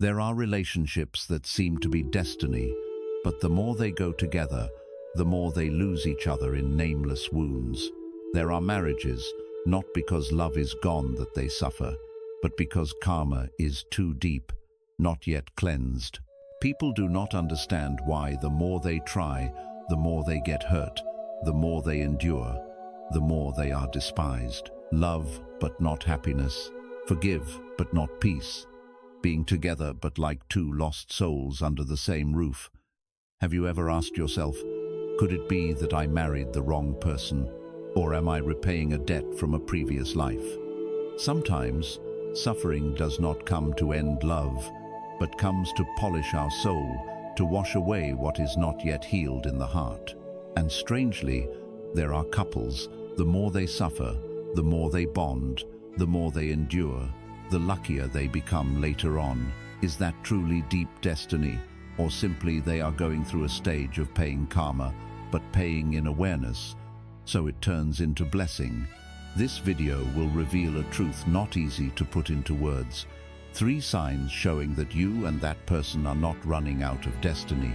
There are relationships that seem to be destiny, but the more they go together, the more they lose each other in nameless wounds. There are marriages, not because love is gone that they suffer, but because karma is too deep, not yet cleansed. People do not understand why the more they try, the more they get hurt, the more they endure, the more they are despised. Love, but not happiness. Forgive, but not peace. Being together, but like two lost souls under the same roof. Have you ever asked yourself, could it be that I married the wrong person? Or am I repaying a debt from a previous life? Sometimes, suffering does not come to end love, but comes to polish our soul, to wash away what is not yet healed in the heart. And strangely, there are couples, the more they suffer, the more they bond, the more they endure, the luckier they become later on. Is that truly deep destiny, or simply they are going through a stage of paying karma, but paying in awareness, so it turns into blessing? This video will reveal a truth not easy to put into words. 3 signs showing that you and that person are not running out of destiny,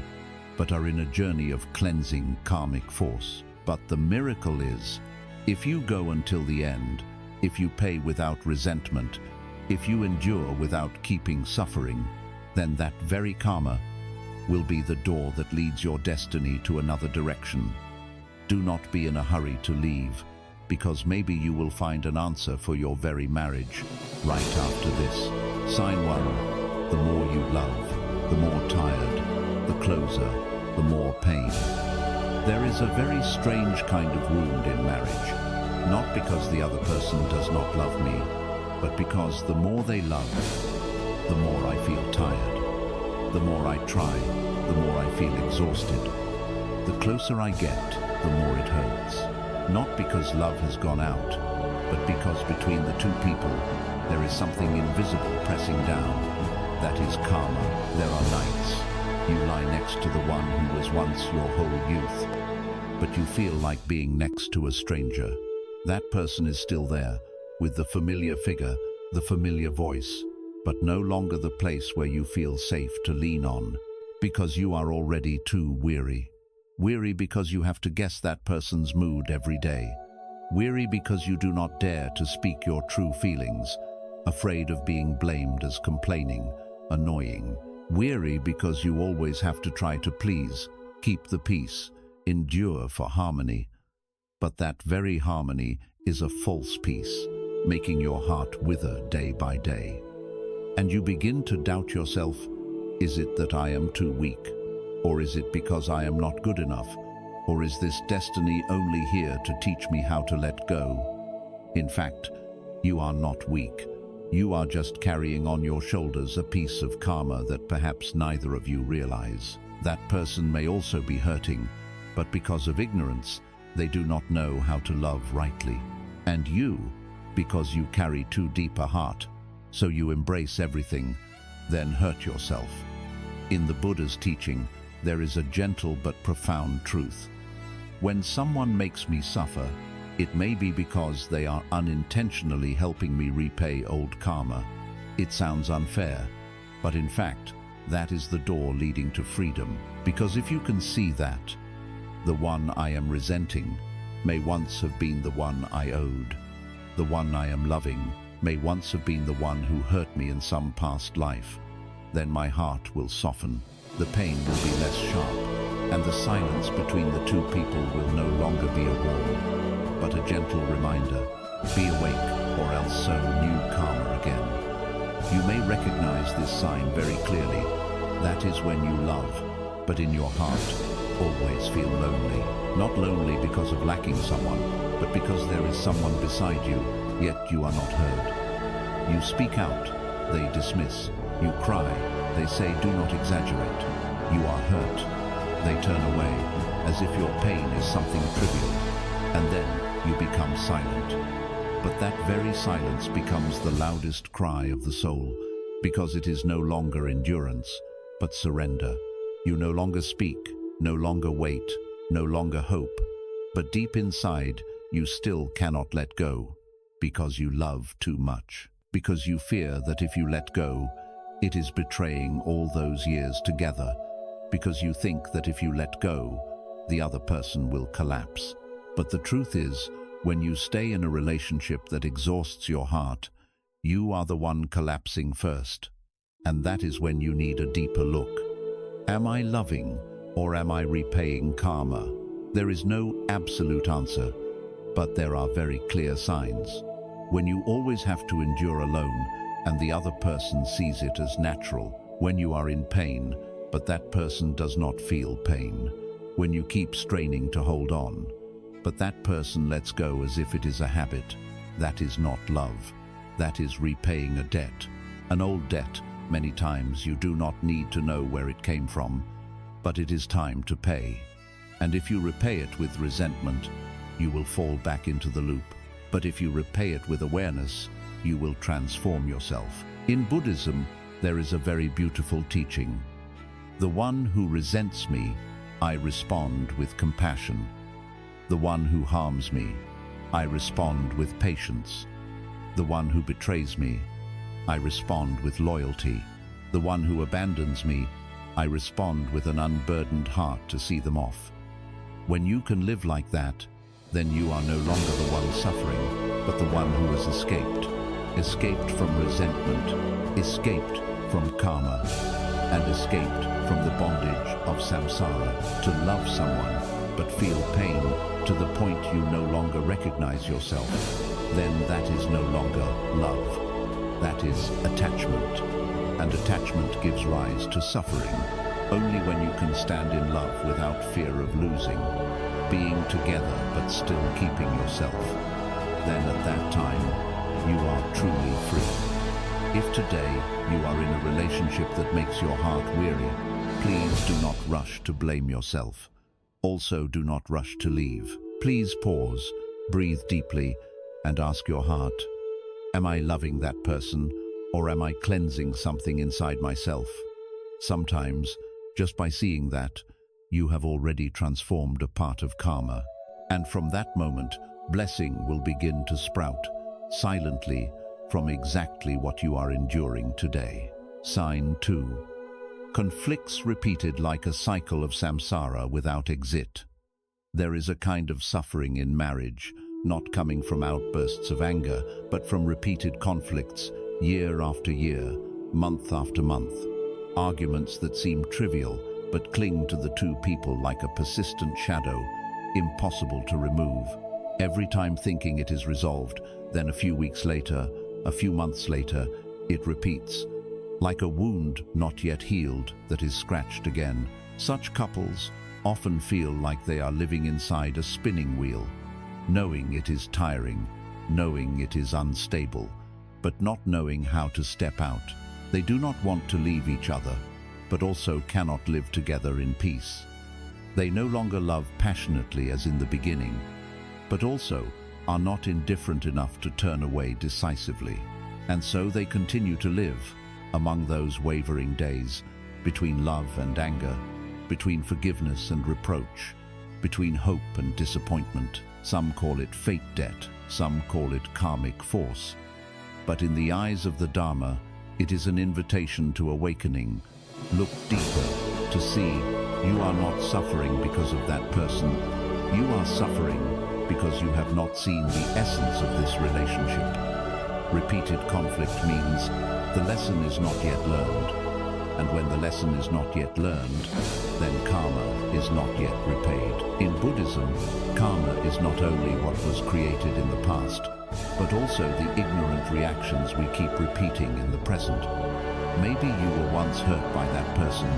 but are in a journey of cleansing karmic force. But the miracle is, if you go until the end, if you pay without resentment, if you endure without keeping suffering, then that very karma will be the door that leads your destiny to another direction. Do not be in a hurry to leave, because maybe you will find an answer for your very marriage right after this. Sign 1. The more you love, the more tired, the closer, the more pain. There is a very strange kind of wound in marriage, not because the other person does not love me, but because the more they love, the more I feel tired. The more I try, the more I feel exhausted. The closer I get, the more it hurts. Not because love has gone out, but because between the two people, there is something invisible pressing down. That is karma. There are nights you lie next to the one who was once your whole youth, but you feel like being next to a stranger. That person is still there, with the familiar figure, the familiar voice, but no longer the place where you feel safe to lean on, because you are already too weary. Weary because you have to guess that person's mood every day. Weary because you do not dare to speak your true feelings, afraid of being blamed as complaining, annoying. Weary because you always have to try to please, keep the peace, endure for harmony. But that very harmony is a false peace, making your heart wither day by day. And you begin to doubt yourself. Is it that I am too weak? Or is it because I am not good enough? Or is this destiny only here to teach me how to let go? In fact, you are not weak. You are just carrying on your shoulders a piece of karma that perhaps neither of you realize. That person may also be hurting, but because of ignorance, they do not know how to love rightly. And you, because you carry too deep a heart, so you embrace everything, then hurt yourself. In the Buddha's teaching, there is a gentle but profound truth. When someone makes me suffer, it may be because they are unintentionally helping me repay old karma. It sounds unfair, but in fact, that is the door leading to freedom. Because if you can see that, the one I am resenting may once have been the one I owed. The one I am loving may once have been the one who hurt me in some past life. Then my heart will soften, the pain will be less sharp, and the silence between the two people will no longer be a wall, but a gentle reminder. Be awake, or else sow new karma again. You may recognize this sign very clearly. That is when you love, but in your heart, always feel lonely. Not lonely because of lacking someone, but because there is someone beside you, yet you are not heard. You speak out, they dismiss. You cry, they say do not exaggerate. You are hurt, they turn away, as if your pain is something trivial, and then you become silent. But that very silence becomes the loudest cry of the soul, because it is no longer endurance, but surrender. You no longer speak, no longer wait, no longer hope, but deep inside, you still cannot let go, because you love too much, because you fear that if you let go, It is betraying all those years together because you think that if you let go, the other person will collapse. But the truth is, when you stay in a relationship that exhausts your heart, you are the one collapsing first. And that is when you need a deeper look. Am I loving or am I repaying karma? There is no absolute answer, but there are very clear signs. When you always have to endure alone and the other person sees it as natural. When you are in pain, but that person does not feel pain. When you keep straining to hold on, but that person lets go as if it is a habit. That is not love. That is repaying a debt. An old debt, many times you do not need to know where it came from, but it is time to pay. And if you repay it with resentment, you will fall back into the loop. But if you repay it with awareness, you will transform yourself. In Buddhism, there is a very beautiful teaching. The one who resents me, I respond with compassion. The one who harms me, I respond with patience. The one who betrays me, I respond with loyalty. The one who abandons me, I respond with an unburdened heart to see them off. When you can live like that, then you are no longer the one suffering, but the one who has escaped from resentment, escaped from karma, and escaped from the bondage of samsara. To love someone, but feel pain to the point you no longer recognize yourself, then that is no longer love. That is attachment, and attachment gives rise to suffering. Only when you can stand in love without fear of losing, being together but still keeping yourself, then at that time you are truly free. If today you are in a relationship that makes your heart weary, please do not rush to blame yourself. Also, do not rush to leave. Please pause, breathe deeply, and ask your heart, am I loving that person, or am I cleansing something inside myself? Sometimes, just by seeing that, you have already transformed a part of karma. And from that moment, blessing will begin to sprout, silently, from exactly what you are enduring today. Sign 2. Conflicts repeated like a cycle of samsara without exit. There is a kind of suffering in marriage, not coming from outbursts of anger, but from repeated conflicts, year after year, month after month. Arguments that seem trivial, but cling to the two people like a persistent shadow, impossible to remove. Every time thinking it is resolved, then a few weeks later, a few months later, it repeats. Like a wound not yet healed that is scratched again. Such couples often feel like they are living inside a spinning wheel, knowing it is tiring, knowing it is unstable, but not knowing how to step out. They do not want to leave each other, but also cannot live together in peace. They no longer love passionately as in the beginning, but also are not indifferent enough to turn away decisively. And so they continue to live among those wavering days, between love and anger, between forgiveness and reproach, between hope and disappointment. Some call it fate debt, some call it karmic force. But in the eyes of the Dharma, it is an invitation to awakening. Look deeper to see you are not suffering because of that person. You are suffering because you have not seen the essence of this relationship. Repeated conflict means the lesson is not yet learned. And when the lesson is not yet learned, then karma is not yet repaid. In Buddhism, karma is not only what was created in the past, but also the ignorant reactions we keep repeating in the present. Maybe you were once hurt by that person,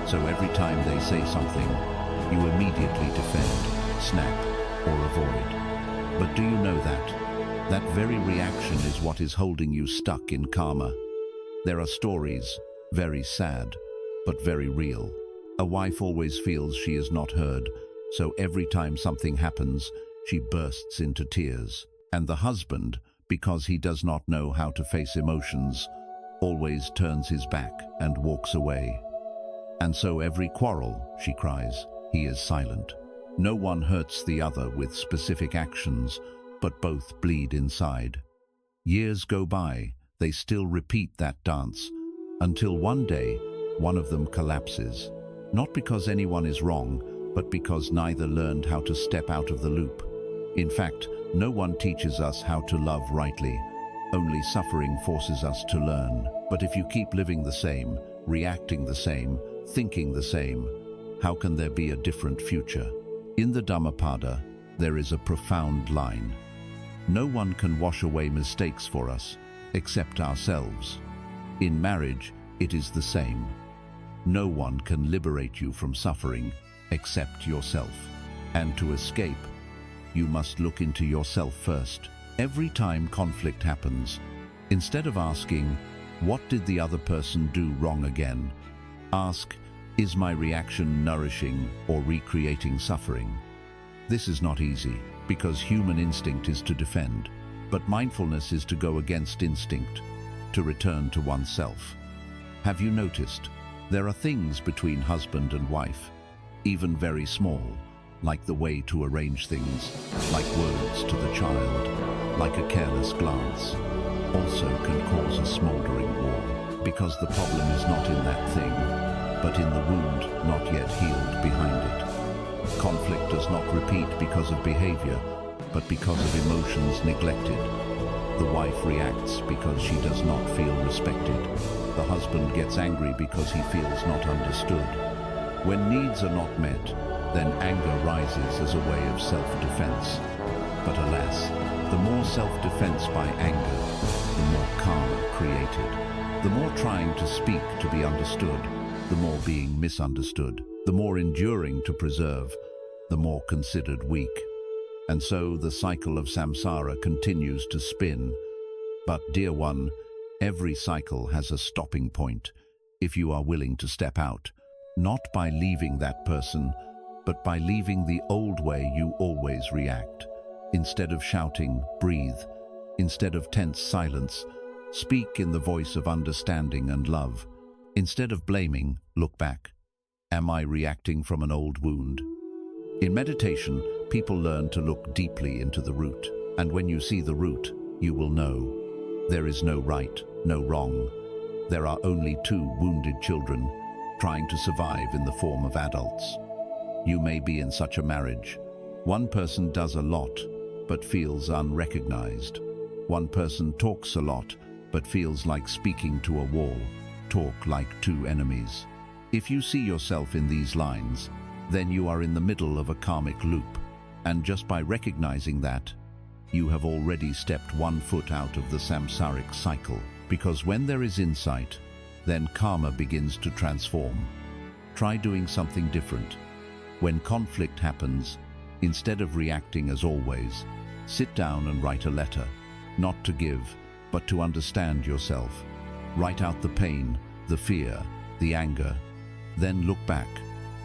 so every time they say something, you immediately defend, snap, or avoid. But do you know that? That very reaction is what is holding you stuck in karma. There are stories, very sad, but very real. A wife always feels she is not heard, so every time something happens, she bursts into tears. And the husband, because he does not know how to face emotions, always turns his back and walks away. And so every quarrel, she cries, he is silent. No one hurts the other with specific actions, but both bleed inside. Years go by, they still repeat that dance, until one day, one of them collapses. Not because anyone is wrong, but because neither learned how to step out of the loop. In fact, no one teaches us how to love rightly. Only suffering forces us to learn. But if you keep living the same, reacting the same, thinking the same, how can there be a different future? In the Dhammapada, there is a profound line. No one can wash away mistakes for us, except ourselves. In marriage, it is the same. No one can liberate you from suffering, except yourself. And to escape, you must look into yourself first. Every time conflict happens, instead of asking, "What did the other person do wrong again?" ask, "Is my reaction nourishing or recreating suffering?" This is not easy, because human instinct is to defend, but mindfulness is to go against instinct, to return to oneself. Have you noticed? There are things between husband and wife, even very small, like the way to arrange things, like words to the child, like a careless glance, also can cause a smoldering war, because the problem is not in that thing, but in the wound not yet healed behind it. Conflict does not repeat because of behavior, but because of emotions neglected. The wife reacts because she does not feel respected. The husband gets angry because he feels not understood. When needs are not met, then anger rises as a way of self-defense. But alas, the more self-defense by anger, the more karma created. The more trying to speak to be understood, the more being misunderstood. The more enduring to preserve, the more considered weak. And so the cycle of samsara continues to spin. But, dear one, every cycle has a stopping point, if you are willing to step out, not by leaving that person, but by leaving the old way you always react. Instead of shouting, breathe. Instead of tense silence, speak in the voice of understanding and love. Instead of blaming, look back. Am I reacting from an old wound? In meditation, people learn to look deeply into the root. And when you see the root, you will know. There is no right, no wrong. There are only two wounded children trying to survive in the form of adults. You may be in such a marriage. One person does a lot, but feels unrecognized. One person talks a lot, but feels like speaking to a wall. Talk like two enemies. If you see yourself in these lines, then you are in the middle of a karmic loop. And just by recognizing that, you have already stepped 1 foot out of the samsaric cycle. Because when there is insight, then karma begins to transform. Try doing something different. When conflict happens, instead of reacting as always, sit down and write a letter, not to give, but to understand yourself. Write out the pain, the fear, the anger. Then look back.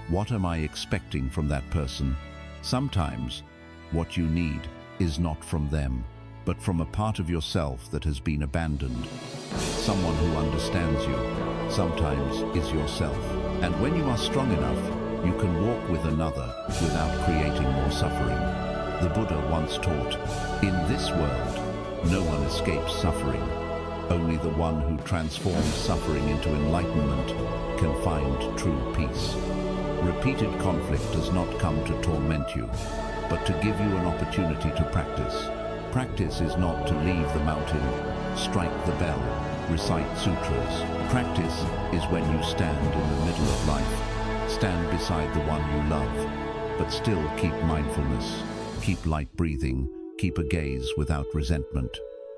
What am I expecting from that person? Sometimes, what you need is not from them, but from a part of yourself that has been abandoned. Someone who understands you, sometimes is yourself. And when you are strong enough, you can walk with another without creating more suffering. The Buddha once taught, in this world, no one escapes suffering. Only the one who transforms suffering into enlightenment can find true peace. Repeated conflict does not come to torment you, but to give you an opportunity to practice. Practice is not to leave the mountain, strike the bell, recite sutras. Practice is when you stand in the middle of life, stand beside the one you love, but still keep mindfulness, keep light breathing, keep a gaze without resentment.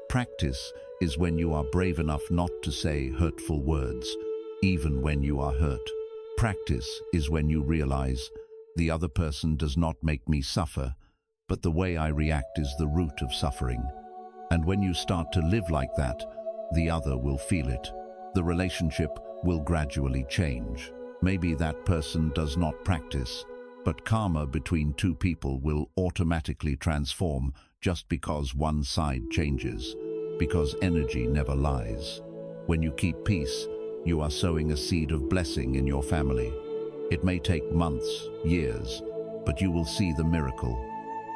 Practice is when you are brave enough not to say hurtful words, even when you are hurt. Practice is when you realize the other person does not make me suffer, but the way I react is the root of suffering. And when you start to live like that, the other will feel it. The relationship will gradually change. Maybe that person does not practice, but karma between two people will automatically transform just because one side changes, because energy never lies. When you keep peace, you are sowing a seed of blessing in your family. It may take months, years, but you will see the miracle.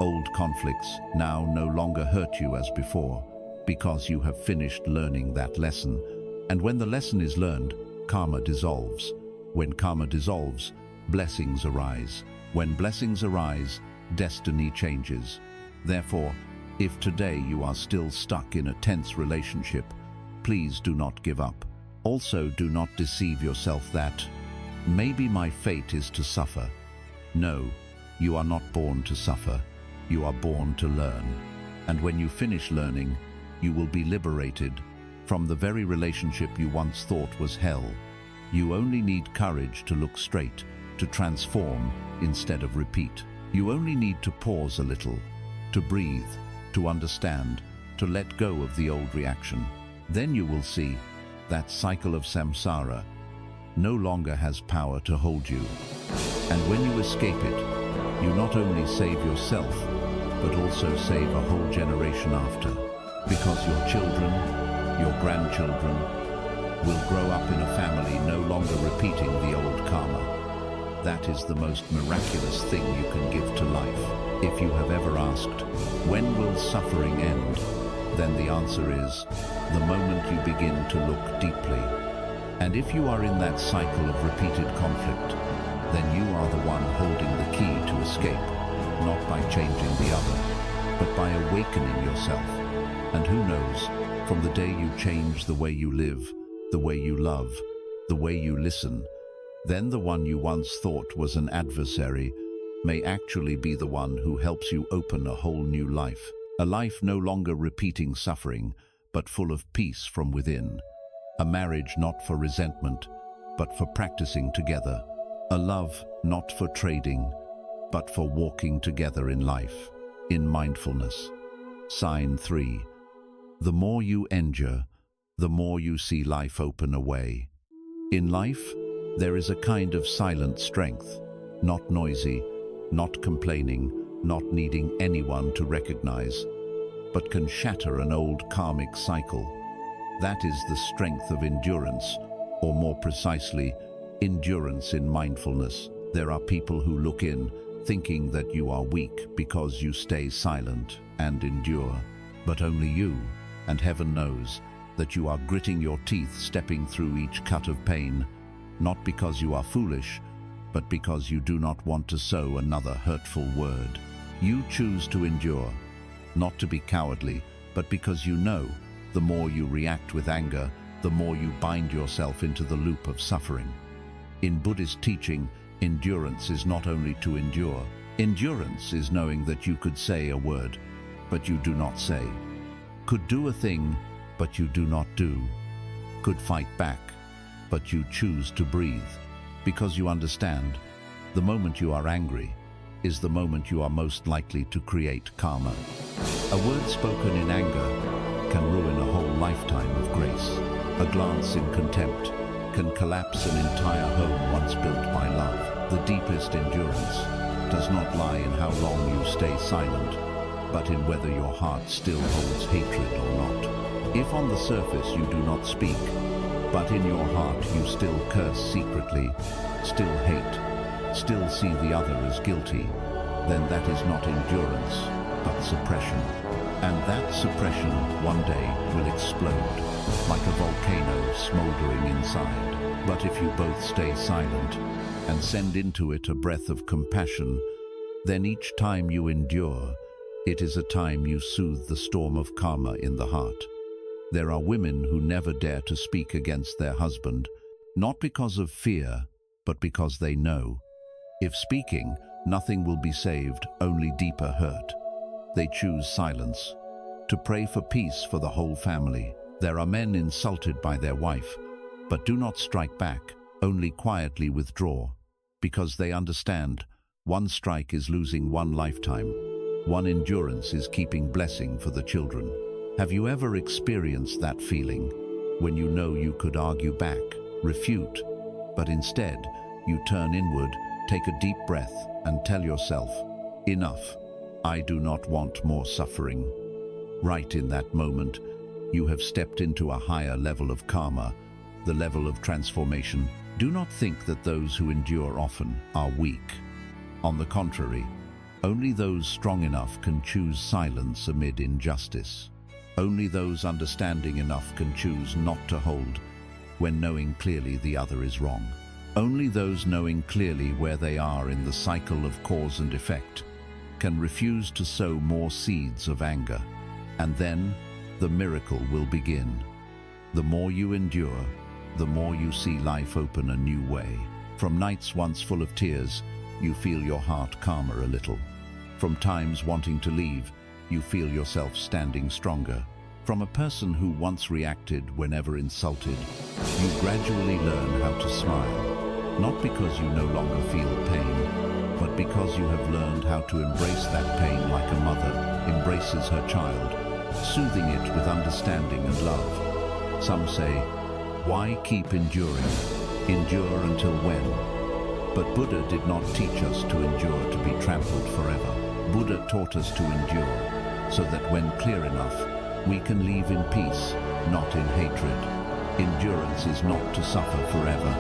Old conflicts now no longer hurt you as before, because you have finished learning that lesson, And when the lesson is learned, karma dissolves. When karma dissolves, blessings arise. When blessings arise, destiny changes. Therefore, if today you are still stuck in a tense relationship, please do not give up. Also, do not deceive yourself that, maybe my fate is to suffer. No, you are not born to suffer. You are born to learn. And when you finish learning, you will be liberated from the very relationship you once thought was hell. You only need courage to look straight, to transform instead of repeat. You only need to pause a little, to breathe, to understand, to let go of the old reaction. Then you will see that cycle of samsara no longer has power to hold you. And when you escape it, you not only save yourself, but also save a whole generation after. Because your children, your grandchildren, will grow up in a family no longer repeating the old karma. That is the most miraculous thing you can give to life. If you have ever asked, when will suffering end? Then the answer is, the moment you begin to look deeply. And if you are in that cycle of repeated conflict, then you are the one holding the key to escape, not by changing the other, but by awakening yourself. And who knows, from the day you change the way you live, the way you love, the way you listen, then the one you once thought was an adversary may actually be the one who helps you open a whole new life. A life no longer repeating suffering, but full of peace from within. A marriage not for resentment, but for practicing together. A love not for trading, but for walking together in life, in mindfulness. Sign 3. The more you endure, the more you see life open a way. In life, there is a kind of silent strength, not noisy, not complaining, not needing anyone to recognize, but can shatter an old karmic cycle. That is the strength of endurance, or more precisely, endurance in mindfulness. There are people who look in, thinking that you are weak because you stay silent and endure. But only you, and heaven knows, that you are gritting your teeth stepping through each cut of pain, not because you are foolish, but because you do not want to sow another hurtful word. You choose to endure, not to be cowardly, but because you know, the more you react with anger, the more you bind yourself into the loop of suffering. In Buddhist teaching, endurance is not only to endure. Endurance is knowing that you could say a word, but you do not say. Could do a thing, but you do not do. Could fight back, but you choose to breathe. Because you understand, the moment you are angry is the moment you are most likely to create karma. A word spoken in anger can ruin a whole lifetime of grace. A glance in contempt can collapse an entire home once built by love. The deepest endurance does not lie in how long you stay silent, but in whether your heart still holds hatred or not. If on the surface you do not speak, but in your heart you still curse secretly, still hate, still see the other as guilty, then that is not endurance, but suppression. And that suppression one day will explode, like a volcano smoldering inside. But if you both stay silent and send into it a breath of compassion, then each time you endure, it is a time you soothe the storm of karma in the heart. There are women who never dare to speak against their husband, not because of fear, but because they know. If speaking, nothing will be saved, only deeper hurt. They choose silence, to pray for peace for the whole family. There are men insulted by their wife, but do not strike back, only quietly withdraw, because they understand one strike is losing one lifetime, one endurance is keeping blessing for the children. Have you ever experienced that feeling, when you know you could argue back, refute, but instead you turn inward, take a deep breath, and tell yourself, enough, I do not want more suffering. Right in that moment, you have stepped into a higher level of karma, the level of transformation. Do not think that those who endure often are weak. On the contrary, only those strong enough can choose silence amid injustice. Only those understanding enough can choose not to hold when knowing clearly the other is wrong. Only those knowing clearly where they are in the cycle of cause and effect can refuse to sow more seeds of anger, and then the miracle will begin. The more you endure, the more you see life open a new way. From nights once full of tears, you feel your heart calmer a little. From times wanting to leave, you feel yourself standing stronger. From a person who once reacted whenever insulted, you gradually learn how to smile, not because you no longer feel pain, but because you have learned how to embrace that pain like a mother embraces her child, soothing it with understanding and love. Some say, why keep enduring? Endure until when? But Buddha did not teach us to endure to be trampled forever. Buddha taught us to endure, so that when clear enough, we can leave in peace, not in hatred. Endurance is not to suffer forever,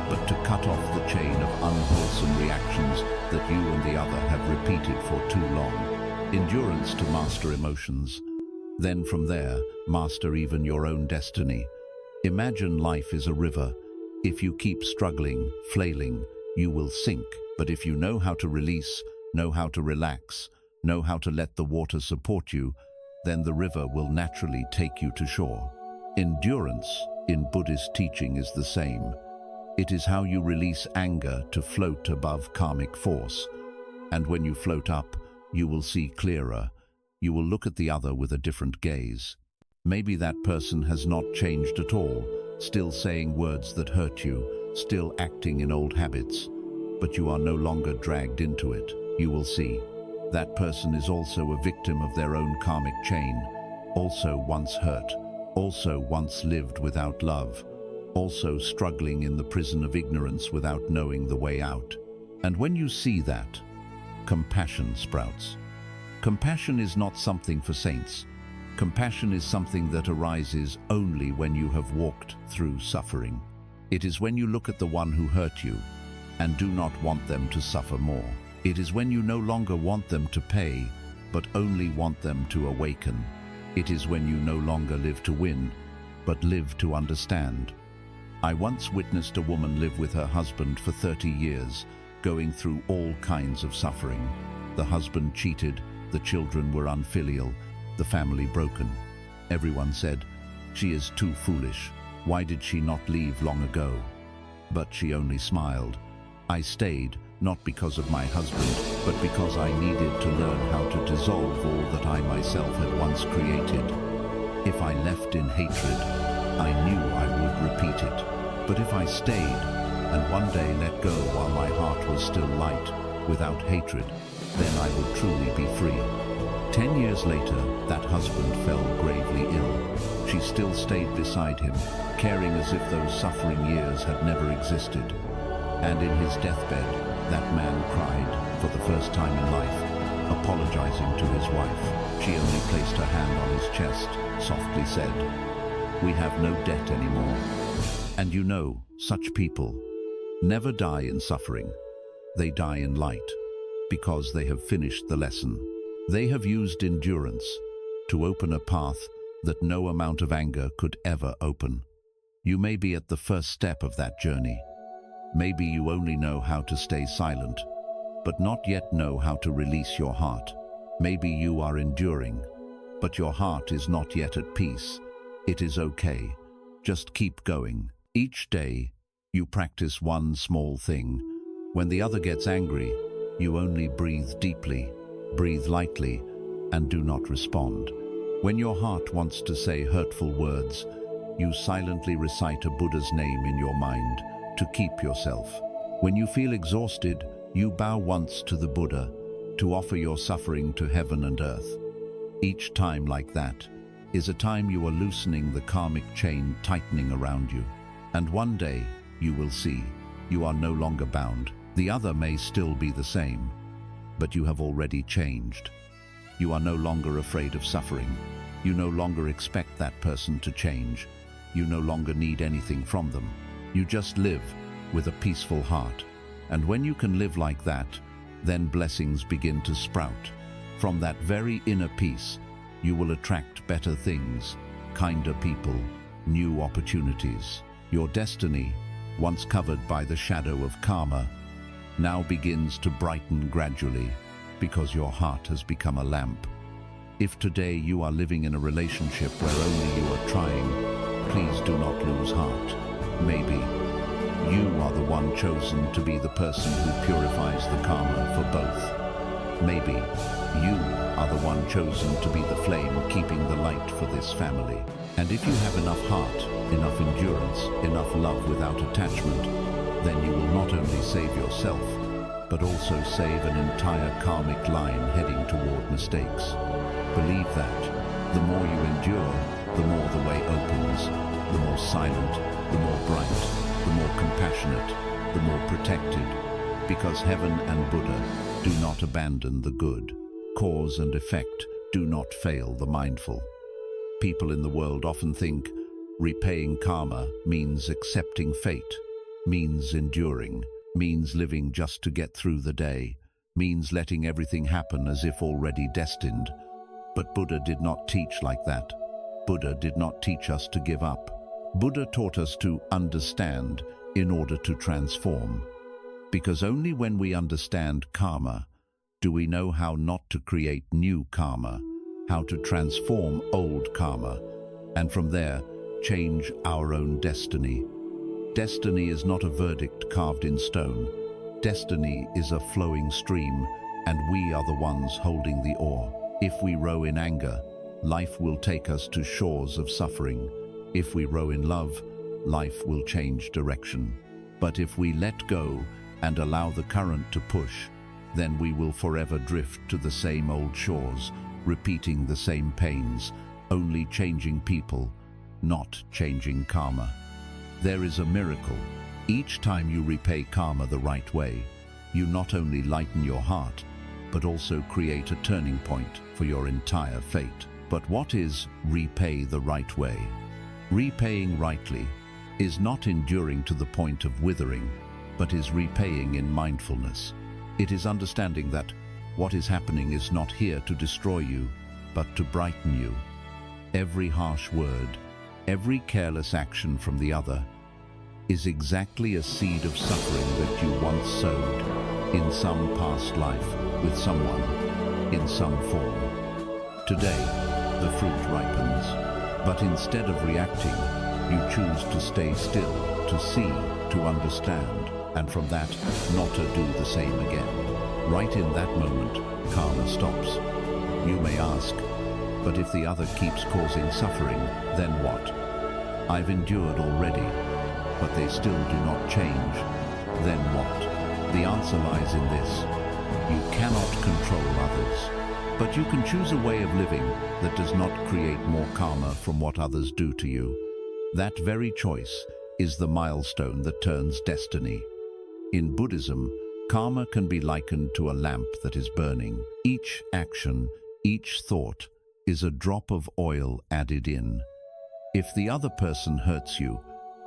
but to cut off the chain of unwholesome reactions that you and the other have repeated for too long. Endurance to master emotions. Then from there, master even your own destiny. Imagine life is a river. If you keep struggling, flailing, you will sink. But if you know how to release, know how to relax, know how to let the water support you, then the river will naturally take you to shore. Endurance in Buddhist teaching is the same. It is how you release anger to float above karmic force. And when you float up, you will see clearer. You will look at the other with a different gaze. Maybe that person has not changed at all, still saying words that hurt you, still acting in old habits, but you are no longer dragged into it. You will see. That person is also a victim of their own karmic chain, also once hurt, also once lived without love, also struggling in the prison of ignorance without knowing the way out. And when you see that, compassion sprouts. Compassion is not something for saints. Compassion is something that arises only when you have walked through suffering. It is when you look at the one who hurt you and do not want them to suffer more. It is when you no longer want them to pay, but only want them to awaken. It is when you no longer live to win, but live to understand. I once witnessed a woman live with her husband for 30 years, going through all kinds of suffering. The husband cheated, the children were unfilial, the family broken. Everyone said, "She is too foolish. Why did she not leave long ago?" But she only smiled. I stayed, not because of my husband, but because I needed to learn how to dissolve all that I myself had once created. If I left in hatred, I knew I would repeat it. But if I stayed, and one day let go while my heart was still light, without hatred, then I would truly be free. 10 years later, that husband fell gravely ill. She still stayed beside him, caring as if those suffering years had never existed. And in his deathbed, that man cried, for the first time in life, apologizing to his wife. She only placed her hand on his chest, softly said, "We have no debt anymore." And you know, such people never die in suffering. They die in light, because they have finished the lesson. They have used endurance to open a path that no amount of anger could ever open. You may be at the first step of that journey. Maybe you only know how to stay silent, but not yet know how to release your heart. Maybe you are enduring, but your heart is not yet at peace. It is okay. Just keep going. Each day, you practice one small thing. When the other gets angry, you only breathe deeply, breathe lightly, and do not respond. When your heart wants to say hurtful words, you silently recite a Buddha's name in your mind to keep yourself. When you feel exhausted, you bow once to the Buddha to offer your suffering to heaven and earth. Each time like that is a time you are loosening the karmic chain tightening around you. And one day, you will see, you are no longer bound. The other may still be the same, but you have already changed. You are no longer afraid of suffering. You no longer expect that person to change. You no longer need anything from them. You just live with a peaceful heart. And when you can live like that, then blessings begin to sprout. From that very inner peace, you will attract better things, kinder people, new opportunities. Your destiny, once covered by the shadow of karma, now begins to brighten gradually because your heart has become a lamp. If today you are living in a relationship where only you are trying, please do not lose heart. Maybe you are the one chosen to be the person who purifies the karma for both. Maybe you are the one chosen to be the flame keeping the light for this family. And if you have enough heart, enough endurance, enough love without attachment, then you will not only save yourself, but also save an entire karmic line heading toward mistakes. Believe that the more you endure, the more the way opens, the more silent, the more bright, the more compassionate, the more protected, because heaven and Buddha do not abandon the good. Cause and effect do not fail the mindful. People in the world often think repaying karma means accepting fate, means enduring, means living just to get through the day, means letting everything happen as if already destined. But Buddha did not teach like that. Buddha did not teach us to give up. Buddha taught us to understand in order to transform. Because only when we understand karma do we know how not to create new karma, how to transform old karma, and from there, change our own destiny. Destiny is not a verdict carved in stone. Destiny is a flowing stream, and we are the ones holding the oar. If we row in anger, life will take us to shores of suffering. If we row in love, life will change direction. But if we let go and allow the current to push, then we will forever drift to the same old shores, repeating the same pains, only changing people, not changing karma. There is a miracle. Each time you repay karma the right way, you not only lighten your heart, but also create a turning point for your entire fate. But what is repay the right way? Repaying rightly is not enduring to the point of withering, but is repaying in mindfulness. It is understanding that what is happening is not here to destroy you, but to brighten you. Every harsh word, every careless action from the other, is exactly a seed of suffering that you once sowed in some past life with someone, in some form. Today, the fruit ripens, but instead of reacting, you choose to stay still, to see, to understand, and from that, not to do the same again. Right in that moment, karma stops. You may ask, but if the other keeps causing suffering, then what? I've endured already, but they still do not change. Then what? The answer lies in this. You cannot control others, but you can choose a way of living that does not create more karma from what others do to you. That very choice is the milestone that turns destiny. In Buddhism, karma can be likened to a lamp that is burning. Each action, each thought, is a drop of oil added in. If the other person hurts you,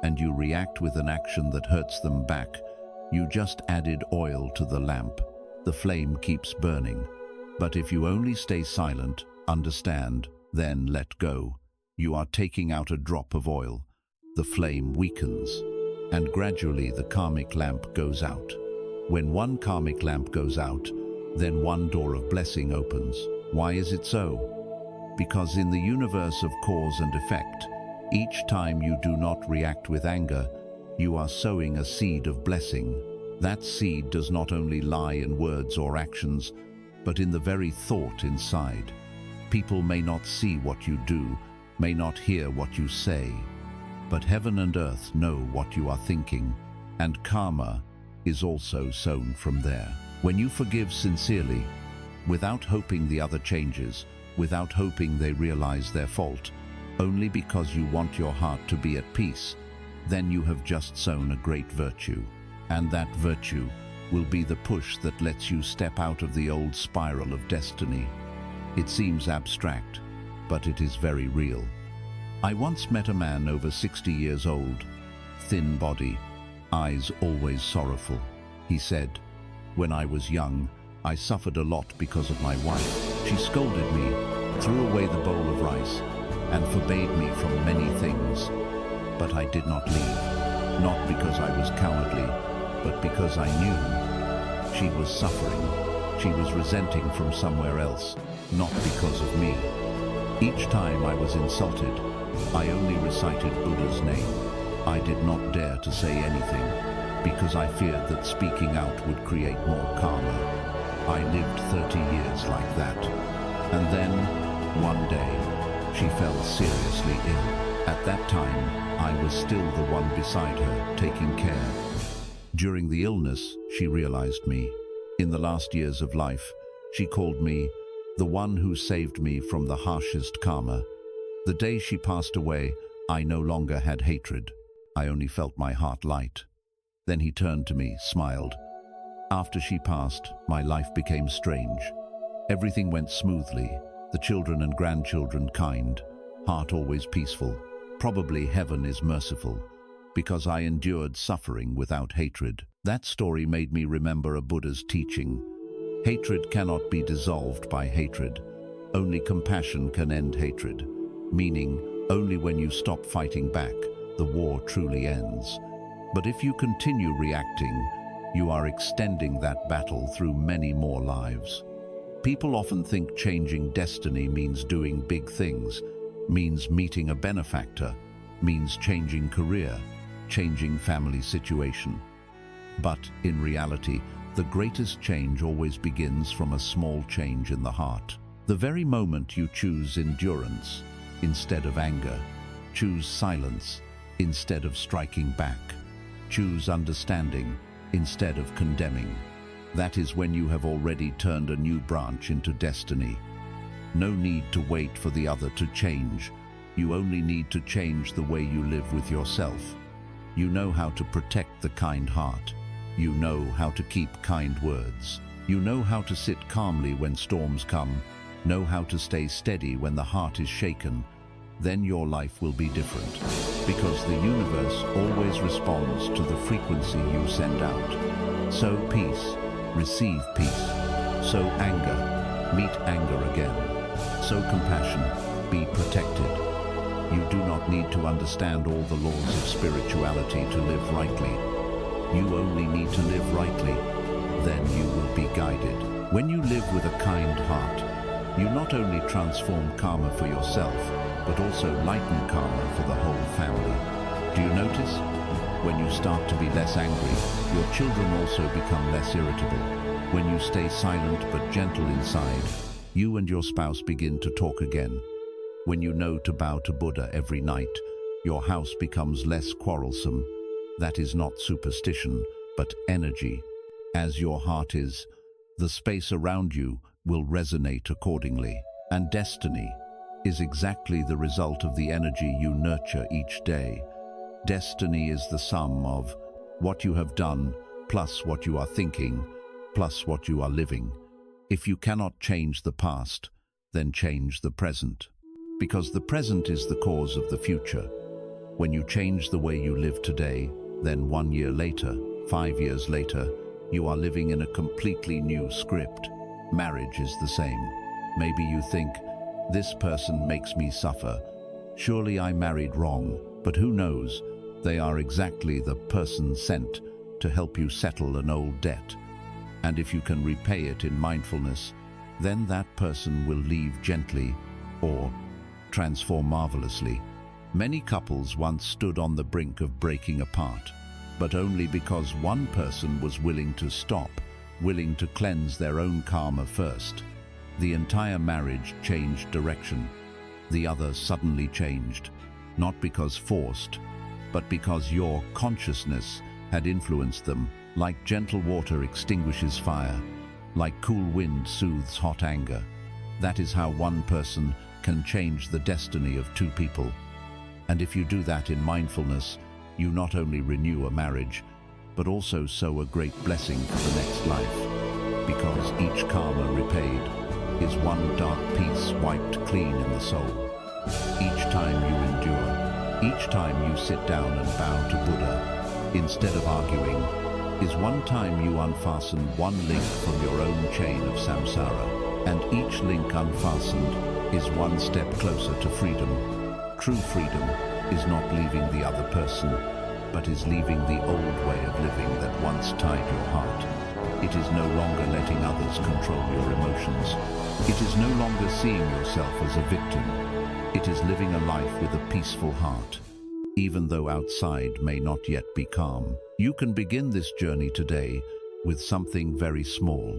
and you react with an action that hurts them back, you just added oil to the lamp. The flame keeps burning. But if you only stay silent, understand, then let go, you are taking out a drop of oil. The flame weakens, and gradually the karmic lamp goes out. When one karmic lamp goes out, then one door of blessing opens. Why is it so? Because in the universe of cause and effect, each time you do not react with anger, you are sowing a seed of blessing. That seed does not only lie in words or actions, but in the very thought inside. People may not see what you do, may not hear what you say, but heaven and earth know what you are thinking, and karma is also sown from there. When you forgive sincerely, without hoping the other changes, without hoping they realize their fault, only because you want your heart to be at peace, then you have just sown a great virtue. And that virtue will be the push that lets you step out of the old spiral of destiny. It seems abstract, but it is very real. I once met a man over 60 years old, thin body, eyes always sorrowful. He said, "When I was young, I suffered a lot because of my wife. She scolded me, threw away the bowl of rice, and forbade me from many things. But I did not leave, not because I was cowardly, but because I knew she was suffering. She was resenting from somewhere else, not because of me. Each time I was insulted, I only recited Buddha's name. I did not dare to say anything, because I feared that speaking out would create more karma. I lived 30 years like that. And then, one day, she fell seriously ill. At that time, I was still the one beside her, taking care. During the illness, she realized me. In the last years of life, she called me the one who saved me from the harshest karma. The day she passed away, I no longer had hatred. I only felt my heart light. Then he turned to me, smiled. After she passed, my life became strange. Everything went smoothly, the children and grandchildren kind, heart always peaceful. Probably heaven is merciful, because I endured suffering without hatred. That story made me remember a Buddha's teaching. Hatred cannot be dissolved by hatred. Only compassion can end hatred. Meaning, only when you stop fighting back, the war truly ends. But if you continue reacting, you are extending that battle through many more lives. People often think changing destiny means doing big things, means meeting a benefactor, means changing career, changing family situation. But in reality, the greatest change always begins from a small change in the heart. The very moment you choose endurance instead of anger, choose silence instead of striking back, choose understanding instead of condemning, that is when you have already turned a new branch into destiny. No need to wait for the other to change. You only need to change the way you live with yourself. You know how to protect the kind heart. You know how to keep kind words. You know how to sit calmly when storms come, know how to stay steady when the heart is shaken. Then your life will be different, because the universe always responds to the frequency you send out. Sow peace, receive peace. Sow anger, meet anger again. Sow compassion, be protected. You do not need to understand all the laws of spirituality to live rightly. You only need to live rightly, then you will be guided. When you live with a kind heart, you not only transform karma for yourself, but also lighten karma for the whole family. Do you notice? When you start to be less angry, your children also become less irritable. When you stay silent but gentle inside, you and your spouse begin to talk again. When you know to bow to Buddha every night, your house becomes less quarrelsome. That is not superstition, but energy. As your heart is, the space around you will resonate accordingly. And destiny is exactly the result of the energy you nurture each day. Destiny is the sum of what you have done, plus what you are thinking, plus what you are living. If you cannot change the past, then change the present. Because the present is the cause of the future. When you change the way you live today, then 1 year later, 5 years later, you are living in a completely new script. Marriage is the same. Maybe you think, this person makes me suffer. Surely I married wrong, but who knows? They are exactly the person sent to help you settle an old debt. And if you can repay it in mindfulness, then that person will leave gently or transform marvelously. Many couples once stood on the brink of breaking apart, but only because one person was willing to stop, willing to cleanse their own karma first. The entire marriage changed direction. The other suddenly changed, not because forced, but because your consciousness had influenced them. Like gentle water extinguishes fire, like cool wind soothes hot anger. That is how one person can change the destiny of two people. And if you do that in mindfulness, you not only renew a marriage, but also sow a great blessing for the next life. Because each karma repaid is one dark piece wiped clean in the soul. Each time you endure, each time you sit down and bow to Buddha, instead of arguing, is one time you unfasten one link from your own chain of samsara. And each link unfastened is one step closer to freedom. True freedom is not leaving the other person, but is leaving the old way of living that once tied your heart. It is no longer letting others control your emotions. It is no longer seeing yourself as a victim. It is living a life with a peaceful heart, even though outside may not yet be calm. You can begin this journey today with something very small.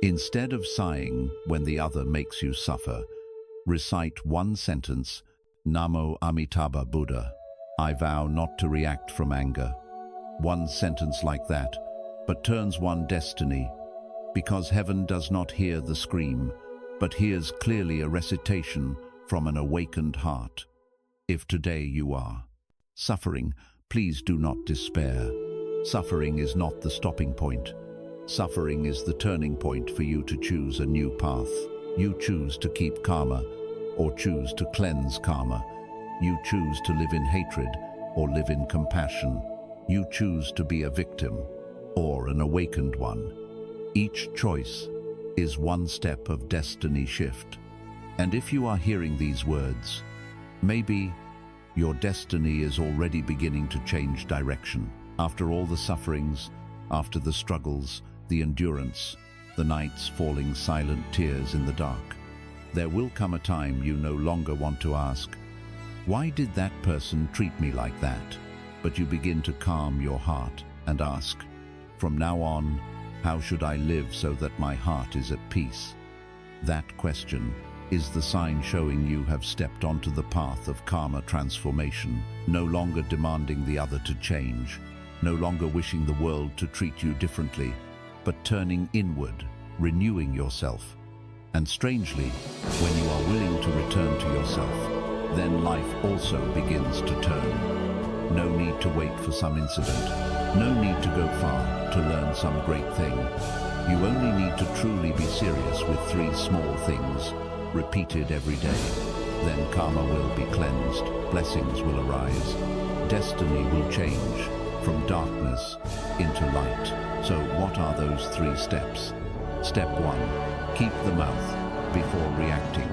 Instead of sighing when the other makes you suffer, recite one sentence, Namo Amitabha Buddha. I vow not to react from anger. One sentence like that, but turns one destiny, because heaven does not hear the scream, but hears clearly a recitation from an awakened heart. If today you are suffering, please do not despair. Suffering is not the stopping point. Suffering is the turning point for you to choose a new path. You choose to keep karma, or choose to cleanse karma. You choose to live in hatred, or live in compassion. You choose to be a victim, or an awakened one. Each choice is one step of destiny shift. And if you are hearing these words, maybe your destiny is already beginning to change direction. After all the sufferings, after the struggles, the endurance, the nights falling silent tears in the dark, there will come a time you no longer want to ask, why did that person treat me like that? But you begin to calm your heart and ask, from now on, how should I live so that my heart is at peace? That question is the sign showing you have stepped onto the path of karma transformation, no longer demanding the other to change, no longer wishing the world to treat you differently, but turning inward, renewing yourself. And strangely, when you are willing to return to yourself, then life also begins to turn. No need to wait for some incident, no need to go far to learn some great thing. You only need to truly be serious with 3 small things, repeated every day. Then karma will be cleansed, blessings will arise, destiny will change from darkness into light. So what are those 3 steps? Step 1. Keep the mouth before reacting.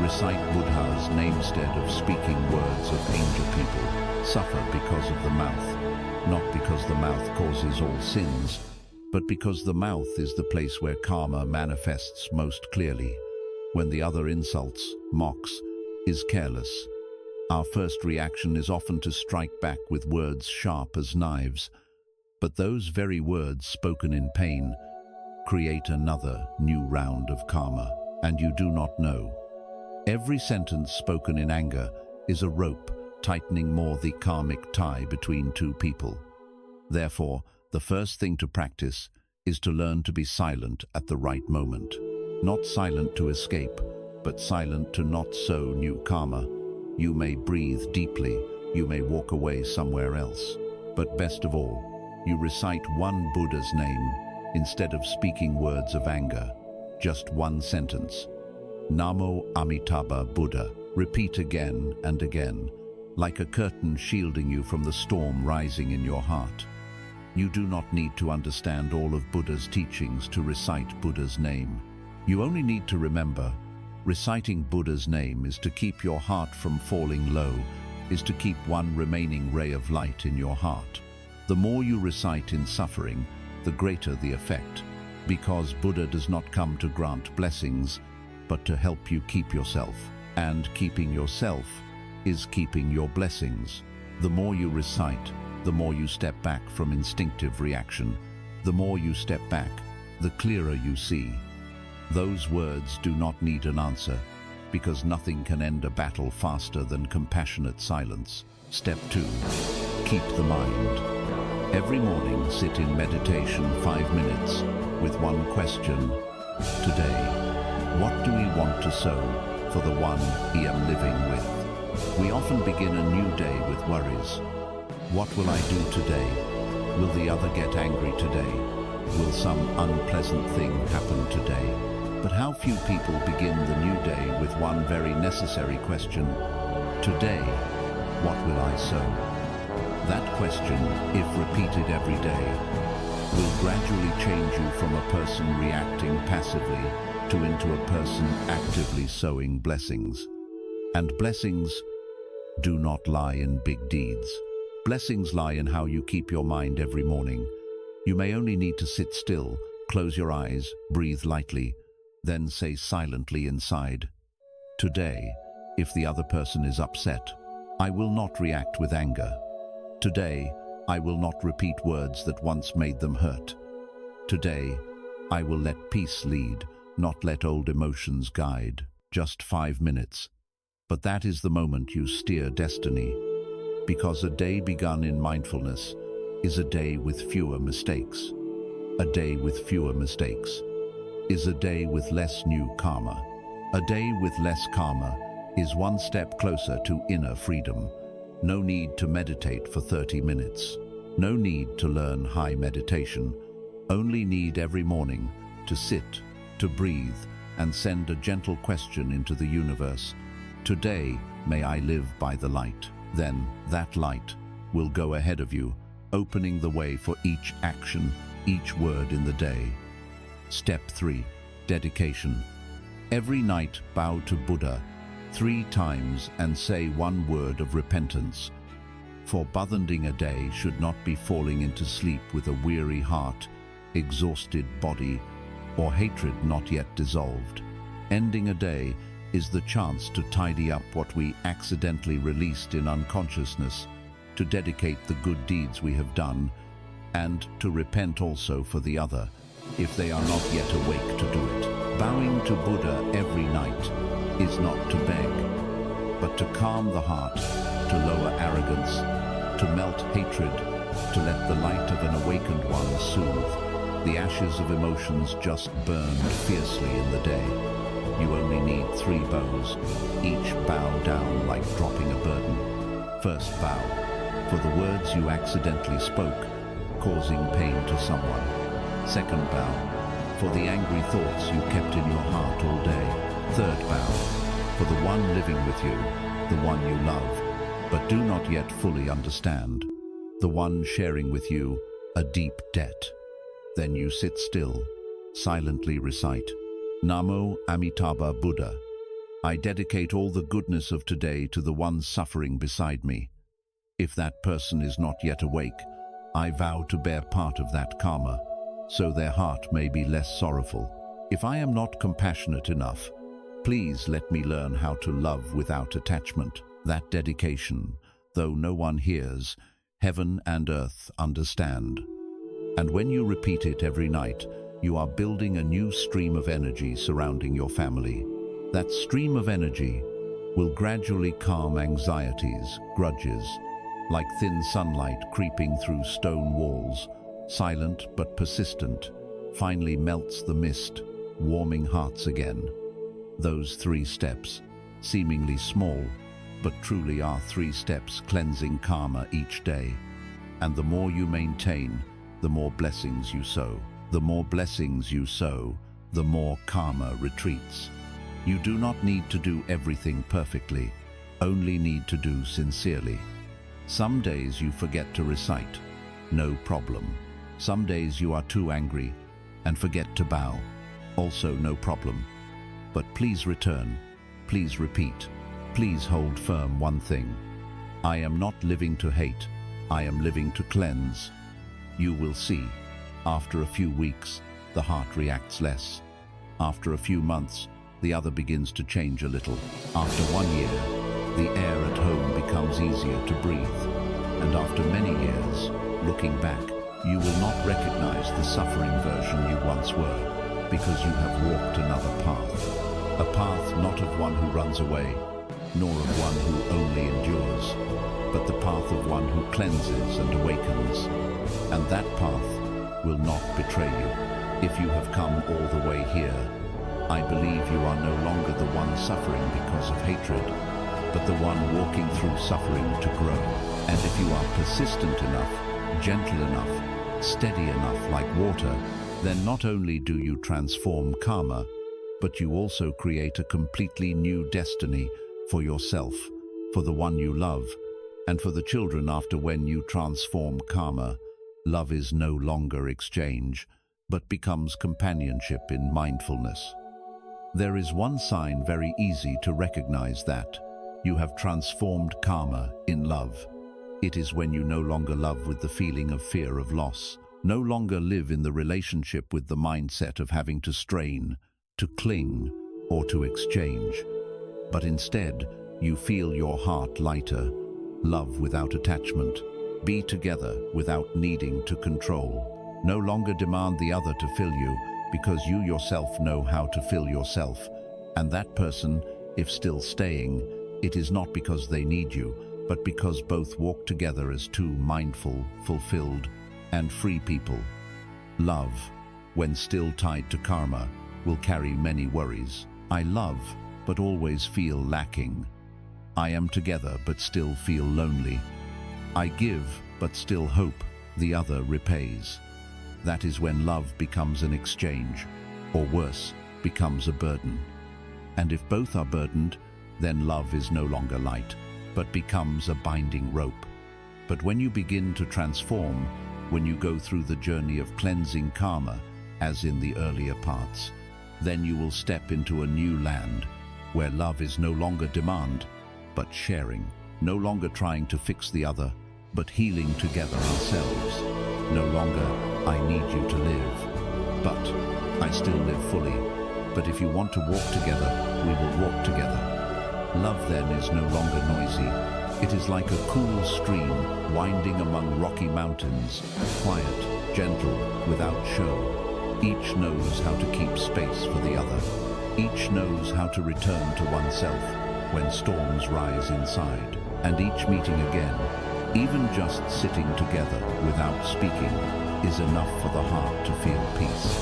Recite Buddha's name instead of speaking words of angel people. Suffer because of the mouth, not because the mouth causes all sins, but because the mouth is the place where karma manifests most clearly. When the other insults, mocks, is careless, our first reaction is often to strike back with words sharp as knives. But those very words spoken in pain create another new round of karma, and you do not know. Every sentence spoken in anger is a rope tightening more the karmic tie between 2 people. Therefore, the first thing to practice is to learn to be silent at the right moment. Not silent to escape, but silent to not sow new karma. You may breathe deeply, you may walk away somewhere else. But best of all, you recite one Buddha's name instead of speaking words of anger. Just one sentence. Namo Amitabha Buddha. Repeat again and again, like a curtain shielding you from the storm rising in your heart. You do not need to understand all of Buddha's teachings to recite Buddha's name. You only need to remember, reciting Buddha's name is to keep your heart from falling low, is to keep one remaining ray of light in your heart. The more you recite in suffering, the greater the effect, because Buddha does not come to grant blessings, but to help you keep yourself. And keeping yourself is keeping your blessings. The more you recite, the more you step back from instinctive reaction. The more you step back, the clearer you see. Those words do not need an answer, because nothing can end a battle faster than compassionate silence. Step 2. Keep the mind. Every morning, sit in meditation 5 minutes with one question. Today, what do we want to sow for the one I am living with? We often begin a new day with worries. What will I do today? Will the other get angry today? Will some unpleasant thing happen today? But how few people begin the new day with one very necessary question. Today, what will I sow? That question, if repeated every day, will gradually change you from a person reacting passively into a person actively sowing blessings. And blessings do not lie in big deeds. Blessings lie in how you keep your mind every morning. You may only need to sit still, close your eyes, breathe lightly, then say silently inside, "Today, if the other person is upset, I will not react with anger. Today, I will not repeat words that once made them hurt. Today, I will let peace lead, not let old emotions guide." Just 5 minutes. But that is the moment you steer destiny. Because a day begun in mindfulness is a day with fewer mistakes. A day with fewer mistakes is a day with less new karma. A day with less karma is one step closer to inner freedom. No need to meditate for 30 minutes. No need to learn high meditation. Only need every morning to sit, to breathe, and send a gentle question into the universe. Today, may I live by the light. Then that light will go ahead of you, opening the way for each action, each word in the day. Step 3. Dedication. Every night bow to Buddha 3 times and say one word of repentance. For ending a day should not be falling into sleep with a weary heart, exhausted body, or hatred not yet dissolved. Ending a day is the chance to tidy up what we accidentally released in unconsciousness, to dedicate the good deeds we have done, and to repent also for the other, if they are not yet awake to do it. Bowing to Buddha every night is not to beg, but to calm the heart, to lower arrogance, to melt hatred, to let the light of an awakened one soothe. The ashes of emotions just burned fiercely in the day. You only need 3 bows, each bow down like dropping a burden. First bow, for the words you accidentally spoke, causing pain to someone. Second bow, for the angry thoughts you kept in your heart all day. Third bow, for the one living with you, the one you love, but do not yet fully understand, the one sharing with you a deep debt. Then you sit still, silently recite, "Namo Amitabha Buddha. I dedicate all the goodness of today to the one suffering beside me. If that person is not yet awake, I vow to bear part of that karma, so their heart may be less sorrowful. If I am not compassionate enough, please let me learn how to love without attachment." That dedication, though no one hears, heaven and earth understand. And when you repeat it every night, you are building a new stream of energy surrounding your family. That stream of energy will gradually calm anxieties, grudges, like thin sunlight creeping through stone walls, silent but persistent, finally melts the mist, warming hearts again. Those 3 steps, seemingly small, but truly are 3 steps cleansing karma each day. And the more you maintain, the more blessings you sow. The more blessings you sow, the more karma retreats. You do not need to do everything perfectly, only need to do sincerely. Some days you forget to recite, no problem. Some days you are too angry and forget to bow, also no problem. But please return, please repeat, please hold firm one thing. I am not living to hate, I am living to cleanse. You will see, after a few weeks, the heart reacts less. After a few months, the other begins to change a little. After 1 year, the air at home becomes easier to breathe. And after many years, looking back, you will not recognize the suffering version you once were, because you have walked another path. A path not of one who runs away, nor of one who only endures, but the path of one who cleanses and awakens. And that path will not betray you. If you have come all the way here, I believe you are no longer the one suffering because of hatred, but the one walking through suffering to grow. And if you are persistent enough, gentle enough, steady enough like water, then not only do you transform karma, but you also create a completely new destiny for yourself, for the one you love, and for the children. After when you transform karma, love is no longer exchange, but becomes companionship in mindfulness. There is one sign very easy to recognize that. You have transformed karma in love. It is when you no longer love with the feeling of fear of loss, no longer live in the relationship with the mindset of having to strain, to cling, or to exchange, but instead you feel your heart lighter, love without attachment, be together without needing to control, no longer demand the other to fill you because you yourself know how to fill yourself, and that person, if still staying, it is not because they need you, but because both walk together as two mindful, fulfilled, and free people. Love, when still tied to karma, will carry many worries. I love, but always feel lacking. I am together, but still feel lonely. I give, but still hope the other repays. That is when love becomes an exchange, or worse, becomes a burden. And if both are burdened, then love is no longer light, but becomes a binding rope. But when you begin to transform, when you go through the journey of cleansing karma, as in the earlier parts, then you will step into a new land, where love is no longer demand, but sharing, no longer trying to fix the other, but healing together ourselves. No longer, I need you to live, but I still live fully. But if you want to walk together, we will walk together. Love then is no longer noisy. It is like a cool stream winding among rocky mountains, quiet, gentle, without show. Each knows how to keep space for the other. Each knows how to return to oneself when storms rise inside. And each meeting again, even just sitting together without speaking, is enough for the heart to feel peace.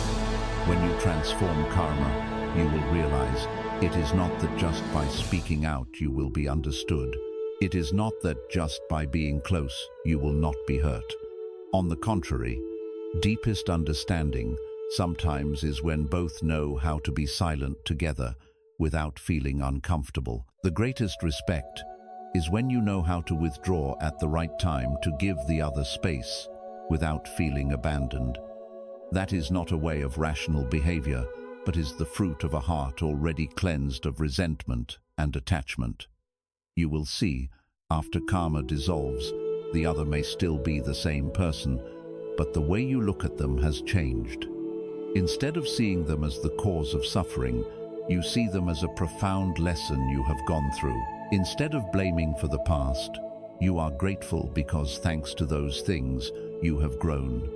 When you transform karma, you will realize it is not that just by speaking out you will be understood. It is not that just by being close you will not be hurt. On the contrary, deepest understanding sometimes is when both know how to be silent together without feeling uncomfortable. The greatest respect is when you know how to withdraw at the right time to give the other space without feeling abandoned. That is not a way of rational behavior, but is the fruit of a heart already cleansed of resentment and attachment. You will see, after karma dissolves, the other may still be the same person, but the way you look at them has changed. Instead of seeing them as the cause of suffering, you see them as a profound lesson you have gone through. Instead of blaming for the past, you are grateful because thanks to those things, you have grown.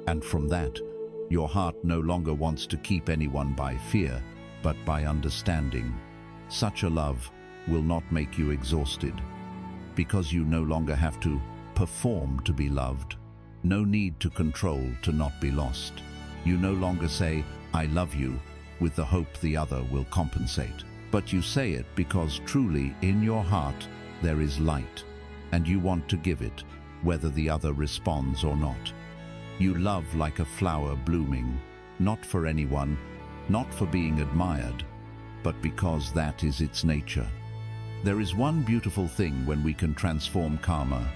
And from that, your heart no longer wants to keep anyone by fear, but by understanding. Such a love will not make you exhausted, because you no longer have to perform to be loved. No need to control to not be lost. You no longer say, I love you, with the hope the other will compensate. But you say it because truly in your heart there is light, and you want to give it, whether the other responds or not. You love like a flower blooming, not for anyone, not for being admired, but because that is its nature. There is one beautiful thing when we can transform karma,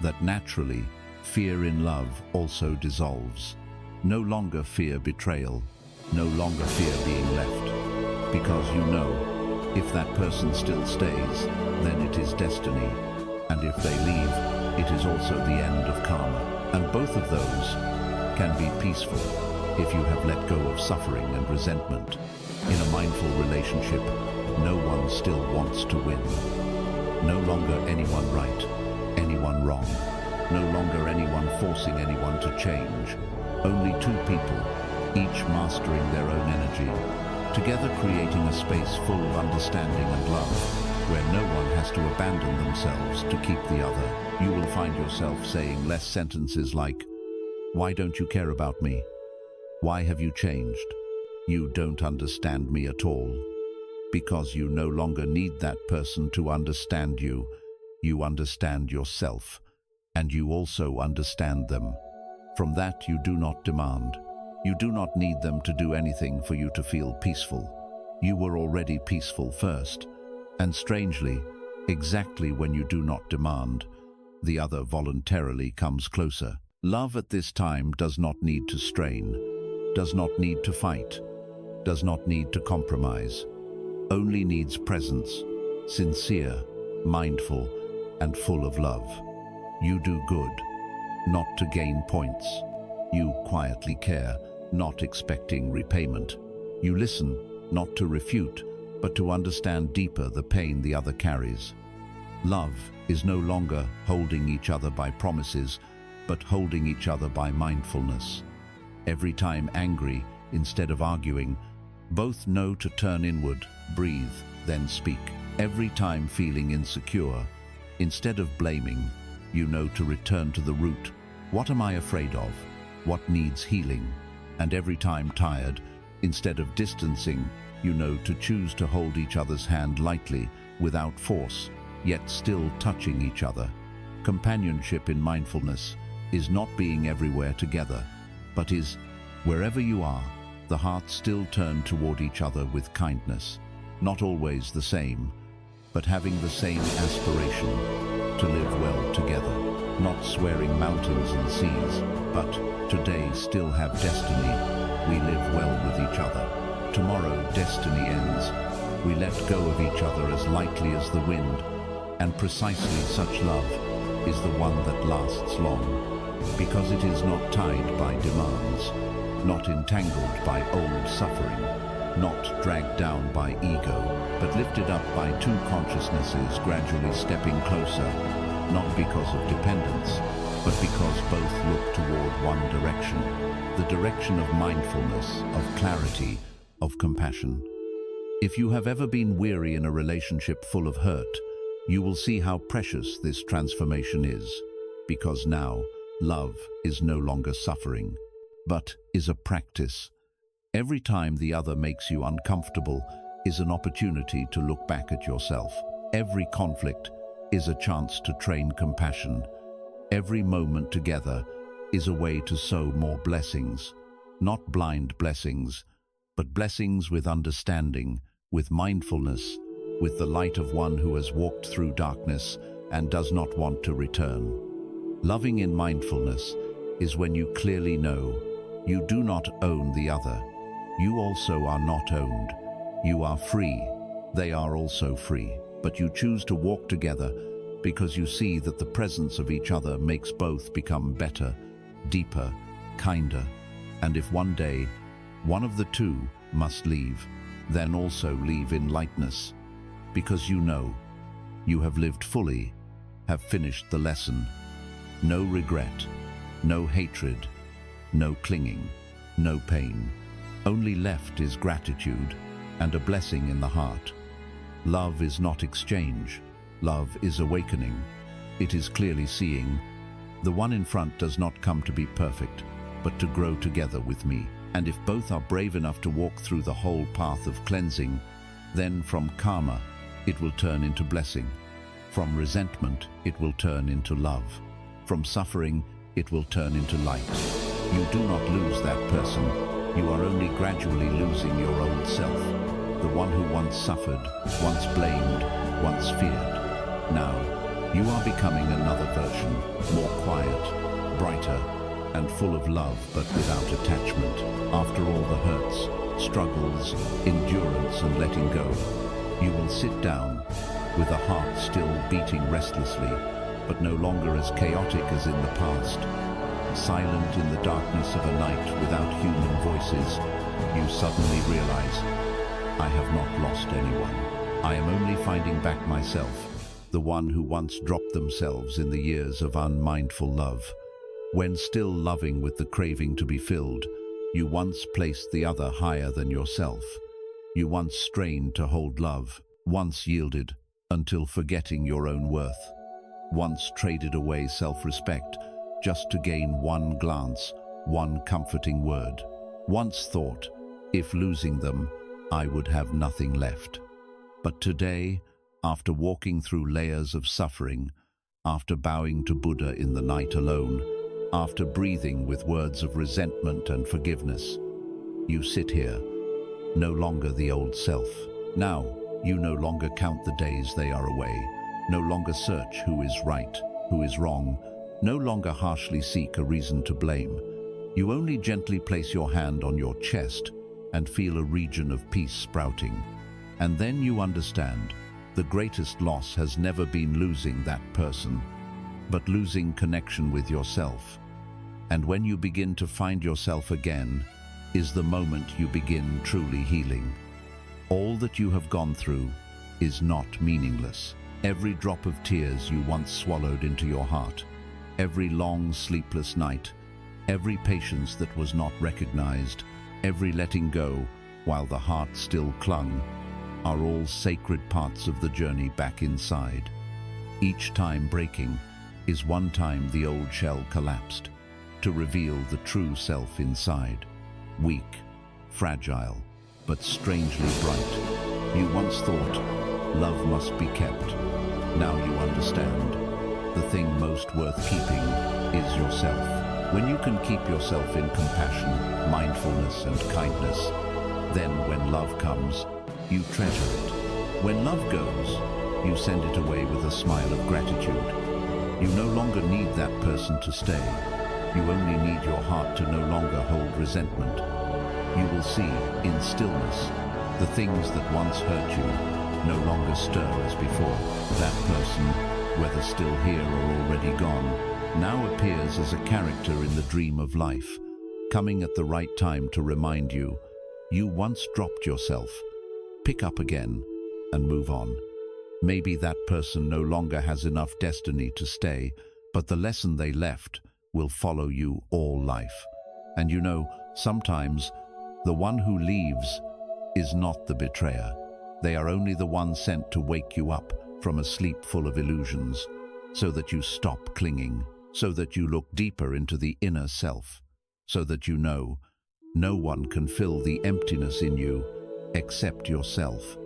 that naturally, fear in love also dissolves. No longer fear betrayal, no longer fear being left, because you know, if that person still stays, then it is destiny, and if they leave, it is also the end of karma. And both of those can be peaceful if you have let go of suffering and resentment. In a mindful relationship, no one still wants to win. No longer anyone right, anyone wrong. No longer anyone forcing anyone to change. Only two people, each mastering their own energy, together creating a space full of understanding and love, where no one has to abandon themselves to keep the other. You will find yourself saying less sentences like, why don't you care about me? Why have you changed? You don't understand me at all. Because you no longer need that person to understand you. You understand yourself, and you also understand them. From that you do not demand. You do not need them to do anything for you to feel peaceful. You were already peaceful first. And strangely, exactly when you do not demand, the other voluntarily comes closer. Love at this time does not need to strain, does not need to fight, does not need to compromise, only needs presence, sincere, mindful, and full of love. You do good, not to gain points. You quietly care, not expecting repayment. You listen, not to refute, but to understand deeper the pain the other carries. Love is no longer holding each other by promises, but holding each other by mindfulness. Every time angry, instead of arguing, both know to turn inward, breathe, then speak. Every time feeling insecure, instead of blaming, you know to return to the root. What am I afraid of? What needs healing? And every time tired, instead of distancing, you know to choose to hold each other's hand lightly, without force, yet still touching each other. Companionship in mindfulness is not being everywhere together, but is, wherever you are, the hearts still turn toward each other with kindness. Not always the same, but having the same aspiration to live well together. Not swearing mountains and seas, but today still have destiny. We live well with each other. Tomorrow destiny ends. We let go of each other as lightly as the wind, and precisely such love is the one that lasts long, because it is not tied by demands, not entangled by old suffering, not dragged down by ego, but lifted up by two consciousnesses gradually stepping closer, not because of dependence, but because both look toward one direction, the direction of mindfulness, of clarity, of compassion. If you have ever been weary in a relationship full of hurt, you will see how precious this transformation is, because now love is no longer suffering, but is a practice. Every time the other makes you uncomfortable is an opportunity to look back at yourself. Every conflict is a chance to train compassion. Every moment together is a way to sow more blessings, not blind blessings, but blessings with understanding, with mindfulness, with the light of one who has walked through darkness and does not want to return. Loving in mindfulness is when you clearly know you do not own the other. You also are not owned. You are free. They are also free. But you choose to walk together because you see that the presence of each other makes both become better, deeper, kinder. And if one day one of the two must leave, then also leave in lightness, because you know you have lived fully, have finished the lesson. No regret, no hatred, no clinging, no pain. Only left is gratitude and a blessing in the heart. Love is not exchange. Love is awakening. It is clearly seeing. The one in front does not come to be perfect, but to grow together with me. And if both are brave enough to walk through the whole path of cleansing, then from karma, it will turn into blessing. From resentment, it will turn into love. From suffering, it will turn into light. You do not lose that person. You are only gradually losing your old self, the one who once suffered, once blamed, once feared. Now, you are becoming another version, more quiet, brighter, and full of love, but without attachment. After all the hurts, struggles, endurance, and letting go, you will sit down with a heart still beating restlessly, but no longer as chaotic as in the past. Silent in the darkness of a night without human voices, you suddenly realize, I have not lost anyone. I am only finding back myself, the one who once dropped themselves in the years of unmindful love. When still loving with the craving to be filled, you once placed the other higher than yourself. You once strained to hold love, once yielded until forgetting your own worth, once traded away self-respect just to gain one glance, one comforting word. Once thought, if losing them, I would have nothing left. But today, after walking through layers of suffering, after bowing to Buddha in the night alone, after breathing with words of resentment and forgiveness, you sit here, no longer the old self. Now, you no longer count the days they are away, no longer search who is right, who is wrong, no longer harshly seek a reason to blame. You only gently place your hand on your chest and feel a region of peace sprouting. And then you understand, The greatest loss has never been losing that person, but losing connection with yourself. And when you begin to find yourself again, is the moment you begin truly healing. All that you have gone through is not meaningless. Every drop of tears you once swallowed into your heart, every long sleepless night, every patience that was not recognized, every letting go while the heart still clung, are all sacred parts of the journey back inside. Each time breaking is one time the old shell collapsed, to reveal the true self inside. Weak, fragile, but strangely bright. You once thought love must be kept. Now you understand. The thing most worth keeping is yourself. When you can keep yourself in compassion, mindfulness, and kindness, then when love comes, you treasure it. When love goes, you send it away with a smile of gratitude. You no longer need that person to stay. You only need your heart to no longer hold resentment. You will see, in stillness, the things that once hurt you no longer stir as before. That person, whether still here or already gone, now appears as a character in the dream of life, coming at the right time to remind you, you once dropped yourself. Pick up again and move on. Maybe that person no longer has enough destiny to stay, but the lesson they left will follow you all life. And you know, sometimes the one who leaves is not the betrayer. They are only the one sent to wake you up from a sleep full of illusions, so that you stop clinging, so that you look deeper into the inner self, so that you know no one can fill the emptiness in you except yourself.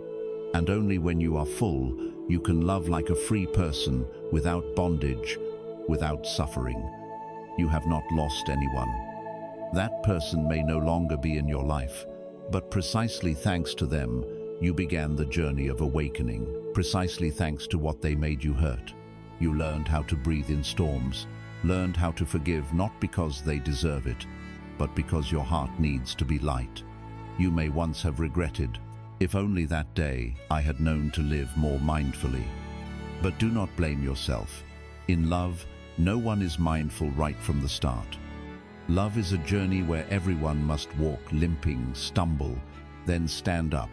And only when you are full, you can love like a free person, without bondage, without suffering. You have not lost anyone. That person may no longer be in your life, but precisely thanks to them, you began the journey of awakening. Precisely thanks to what they made you hurt. You learned how to breathe in storms, learned how to forgive not because they deserve it, but because your heart needs to be light. You may once have regretted, if only that day I had known to live more mindfully. But do not blame yourself. In love, no one is mindful right from the start. Love is a journey where everyone must walk limping, stumble, then stand up,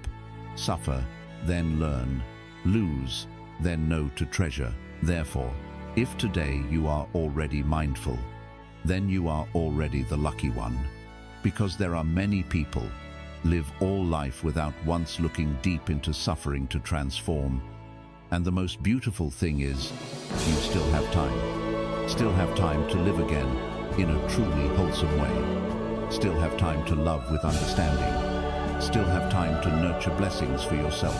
suffer, then learn, lose, then know to treasure. Therefore, if today you are already mindful, then you are already the lucky one. Because there are many people live all life without once looking deep into suffering to transform. And the most beautiful thing is, you still have time. Still have time to live again in a truly wholesome way. Still have time to love with understanding. Still have time to nurture blessings for yourself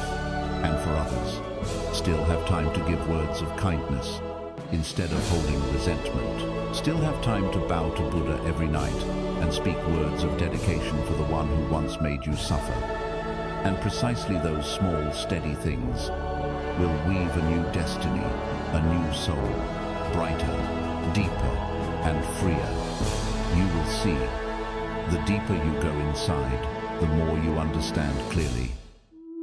and for others. Still have time to give words of kindness instead of holding resentment. Still have time to bow to Buddha every night and speak words of dedication for the one who once made you suffer. And precisely those small, steady things will weave a new destiny, a new soul, brighter, deeper, and freer. You will see, the deeper you go inside, the more you understand clearly.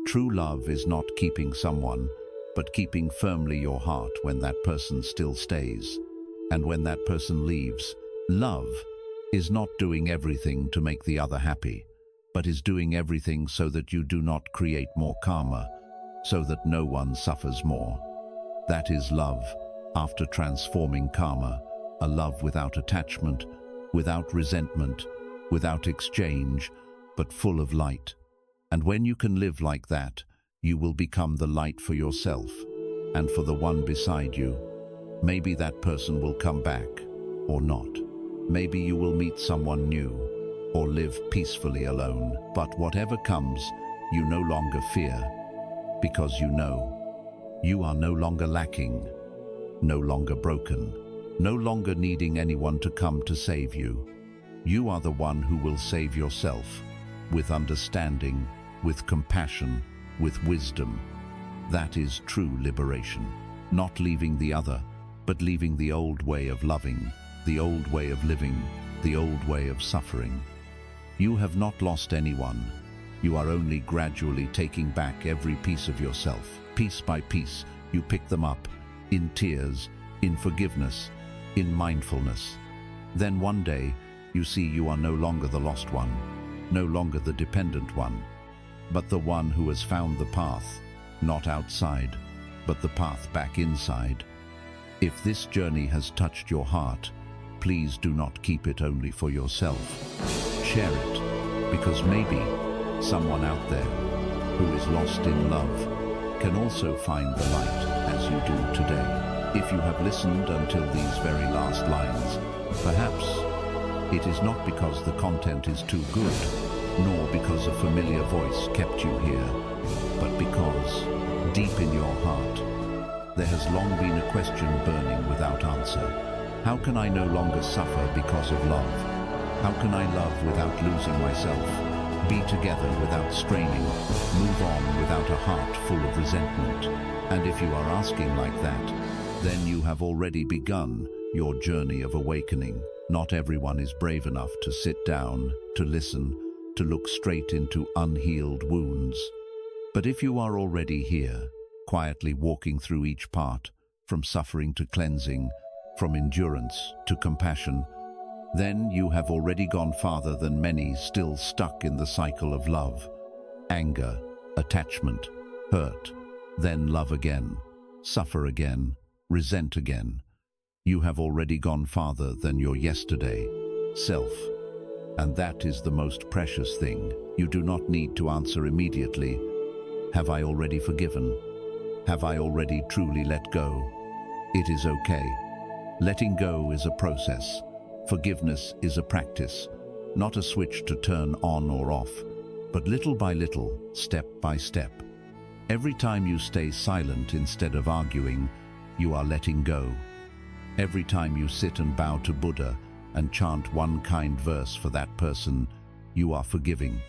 True love is not keeping someone, but keeping firmly your heart when that person still stays. And when that person leaves, love is not doing everything to make the other happy, but is doing everything so that you do not create more karma, so that no one suffers more. That is love, after transforming karma, a love without attachment, without resentment, without exchange, but full of light. And when you can live like that, you will become the light for yourself and for the one beside you. Maybe that person will come back, or not. Maybe you will meet someone new, or live peacefully alone. But whatever comes, you no longer fear, because you know you are no longer lacking, no longer broken, no longer needing anyone to come to save you. You are the one who will save yourself, with understanding, with compassion, with wisdom. That is true liberation. Not leaving the other, but leaving the old way of loving, the old way of living, the old way of suffering. You have not lost anyone. You are only gradually taking back every piece of yourself. piece by piece, you pick them up, in tears, in forgiveness, in mindfulness. Then one day, you see you are no longer the lost one, no longer the dependent one, but the one who has found the path, not outside, but the path back inside. If this journey has touched your heart, please do not keep it only for yourself. Share it, because maybe someone out there who is lost in love can also find the light as you do today. If you have listened until these very last lines, perhaps it is not because the content is too good, nor because a familiar voice kept you here, but because, deep in your heart, there has long been a question burning without answer. How can I no longer suffer because of love? How can I love without losing myself? Be together without straining? Move on without a heart full of resentment? And if you are asking like that, then you have already begun your journey of awakening. Not everyone is brave enough to sit down, to listen, to look straight into unhealed wounds. But if you are already here, quietly walking through each part, from suffering to cleansing, from endurance to compassion, then you have already gone farther than many still stuck in the cycle of love, anger, attachment, hurt, then love again, suffer again, resent again. You have already gone farther than your yesterday, self. And that is the most precious thing. You do not need to answer immediately. Have I already forgiven? Have I already truly let go? It is okay. Letting go is a process. Forgiveness is a practice, not a switch to turn on or off, but little by little, step by step. Every time you stay silent instead of arguing, you are letting go. Every time you sit and bow to Buddha and chant one kind verse for that person, you are forgiving.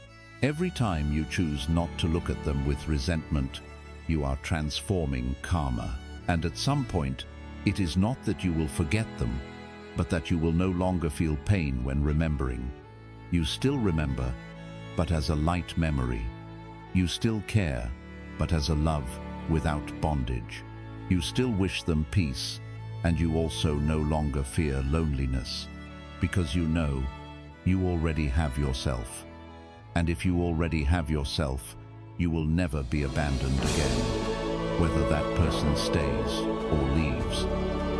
Every time you choose not to look at them with resentment, you are transforming karma. And at some point, it is not that you will forget them, but that you will no longer feel pain when remembering. You still remember, but as a light memory. You still care, but as a love without bondage. You still wish them peace, and you also no longer fear loneliness, because you know you already have yourself. And if you already have yourself, you will never be abandoned again. Whether that person stays or leaves,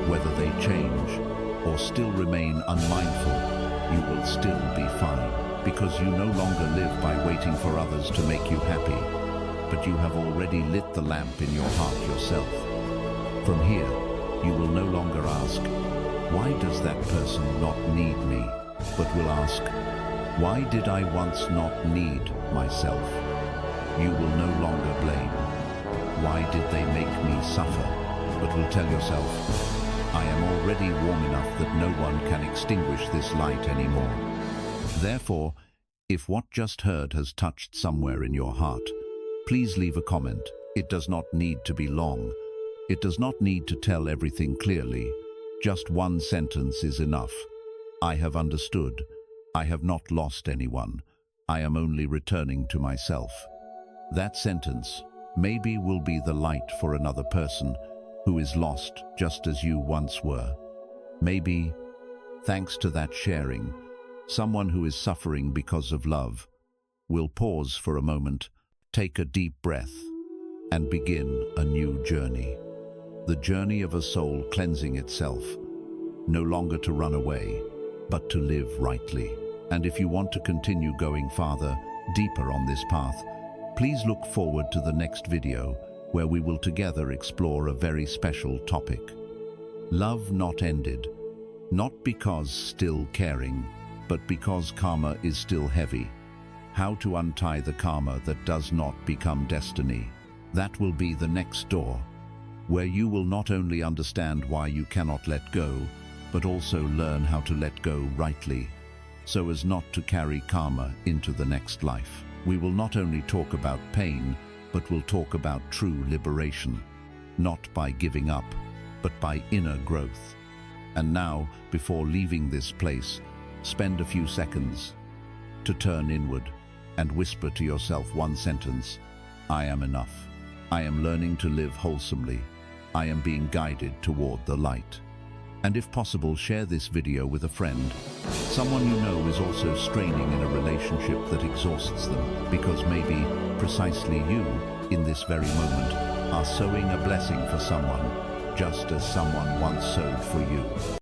whether they change or still remain unmindful, you will still be fine, because you no longer live by waiting for others to make you happy, but you have already lit the lamp in your heart yourself. From here, you will no longer ask, why does that person not need me? But will ask, why did I once not need myself? You will no longer blame, why did they make me suffer? But will tell yourself, I am already warm enough that no one can extinguish this light anymore. Therefore, if what just heard has touched somewhere in your heart, please leave a comment. It does not need to be long. It does not need to tell everything clearly. Just one sentence is enough. I have understood. I have not lost anyone. I am only returning to myself. That sentence maybe will be the light for another person who is lost just as you once were. Maybe, thanks to that sharing, someone who is suffering because of love will pause for a moment, take a deep breath, and begin a new journey. The journey of a soul cleansing itself, no longer to run away, but to live rightly. And if you want to continue going farther, deeper on this path, please look forward to the next video, where we will together explore a very special topic. Love not ended, not because still caring, but because karma is still heavy. How to untie the karma that does not become destiny. That will be the next door, where you will not only understand why you cannot let go, but also learn how to let go rightly, so as not to carry karma into the next life. We will not only talk about pain, but will talk about true liberation, not by giving up, but by inner growth. And now, before leaving this place, spend a few seconds to turn inward and whisper to yourself one sentence: I am enough. I am learning to live wholesomely. I am being guided toward the light. And if possible, share this video with a friend, someone you know is also straining in a relationship that exhausts them, because maybe precisely you, in this very moment, are sowing a blessing for someone, just as someone once sowed for you.